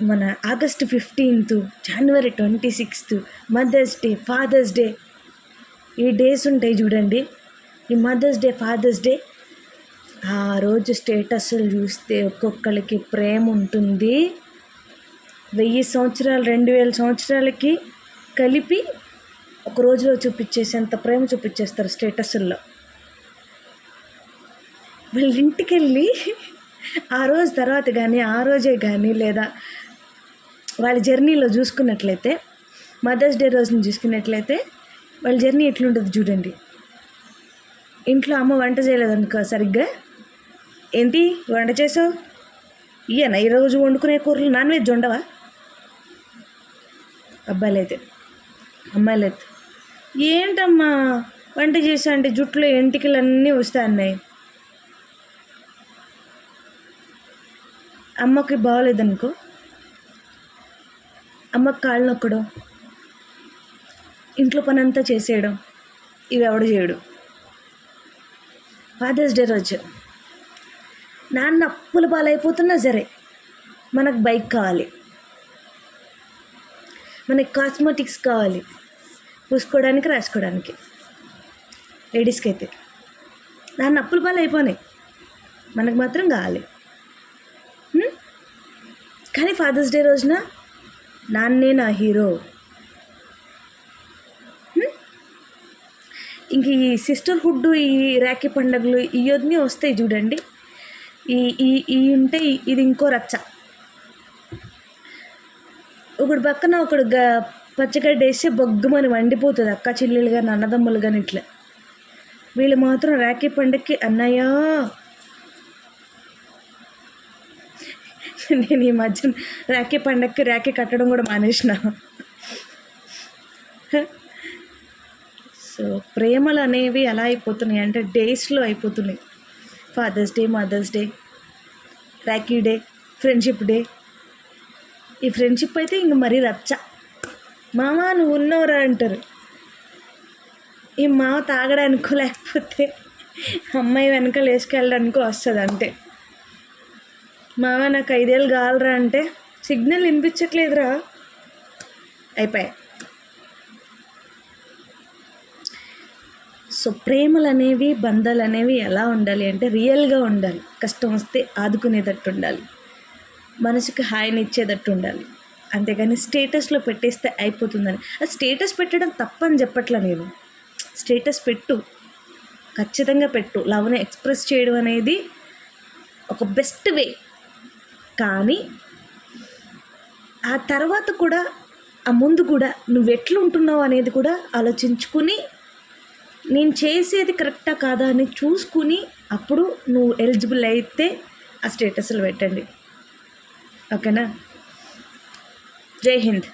మన ఆగస్ట్ 15, జనవరి 26, mothers day, fathers day, ఈ days ఉంటాయి చూడండి. ఈ మదర్స్ డే, ఫాదర్స్ డే, ఆ రోజు స్టేటస్లు చూస్తే ఒక్కొక్కరికి ప్రేమ ఉంటుంది. 1000 సంవత్సరాలు 2000 సంవత్సరాలకి కలిపి ఒక రోజులో చూపించేసేంత ప్రేమ చూపించేస్తారు స్టేటస్ల్లో. వాళ్ళ ఇంటికి వెళ్ళి ఆ రోజు తర్వాత కానీ ఆ రోజే కానీ లేదా వాళ్ళ జర్నీలో చూసుకున్నట్లయితే, మదర్స్ డే రోజుని చూసుకున్నట్లయితే వాళ్ళ జర్నీ ఎట్లుంటుంది చూడండి. ఇంట్లో అమ్మ వంట చేయలేదనుకో సరిగ్గా, ఏంటి వంట చేసావు, ఇయ్యనా ఈరోజు వండుకునే కూరలు నాన్ వెజ్ ఉండవా? అబ్బాయిలైతే. అమ్మాయిలైతే ఏంటమ్మా వంట చేసా అంటే జుట్టులో ఎంటికలు అన్నీ వస్తాయి. అమ్మకి బాగోలేదనుకో, అమ్మకి కాళ్ళు నొక్కడం, ఇంట్లో పని అంతా చేసేయడం, ఇవి ఎవడు చేయడు. ఫాదర్స్ డే రోజు నాన్న అప్పుల పాలైపోతున్నా సరే మనకు బైక్ కావాలి, మనకి కాస్మెటిక్స్ కావాలి, పూసుకోవడానికి రాసుకోవడానికి. లేడీస్కి అయితే నాన్న అప్పుల పాలు అయిపోయినాయి, మనకు మాత్రం కావాలి. కానీ ఫాదర్స్ డే రోజున నాన్నే నా హీరో. ఇంక ఈ సిస్టర్హుడ్, ఈ రాఖీ పండుగలు ఇవన్నీ వస్తాయి చూడండి. ఈ ఉంటే ఇది ఇంకో రచ్చ. ఒకడు పక్కన ఒకడు పచ్చగడ్డ వేస్తే బొగ్గుమని వండిపోతుంది అక్క చెల్లెలు కానీ అన్నదమ్ములు కానీ. ఇట్లా వీళ్ళు మాత్రం రాఖీ పండుగకి అన్నయ్య. నేను ఈ మధ్య రాఖీ పండగకి రాఖీ కట్టడం కూడా మానేసిన. సో ప్రేమలు అనేవి ఎలా అయిపోతున్నాయి అంటే డేస్లో అయిపోతున్నాయి. Father's day, mother's day, Rakhi day, friendship day. ఈ ఫ్రెండ్షిప్ అయితే ఇంక మరీ రచ్చ. మామ నువ్వు ఉన్నవరా అంటారు. ఈ మామ తాగడానికో లేకపోతే అమ్మాయి వెనకాల వేసుకెళ్ళడానికో వస్తుంది అంతే. మామ నాకు 5 ఏళ్ళు కావాలరా అంటే సిగ్నల్ వినిపించట్లేదురా, అయిపోయాయి. సో ప్రేమలు అనేవి, బంధాలు అనేవి ఎలా ఉండాలి అంటే రియల్గా ఉండాలి. కష్టం వస్తే ఆదుకునేటట్టు ఉండాలి, మనసుకు హాయిని ఇచ్చేటట్టు ఉండాలి. అంతేగాని స్టేటస్లో పెట్టేస్తే అయిపోతుందని. అది స్టేటస్ పెట్టడం తప్పని చెప్పట్లా నేను. స్టేటస్ పెట్టు, ఖచ్చితంగా పెట్టు. లవ్ని ఎక్స్ప్రెస్ చేయడం అనేది ఒక బెస్ట్ వే. కానీ ఆ తర్వాత కూడా, ఆ ముందు కూడా నువ్వు ఎట్లుంటున్నావు అనేది కూడా ఆలోచించుకుని, నేను చేసేది కరెక్టా కాదా అని చూసుకుని అప్పుడు నువ్వు ఎలిజిబుల్ అయితే ఆ స్టేటస్లు పెట్టండి. ఓకేనా? జై హింద్.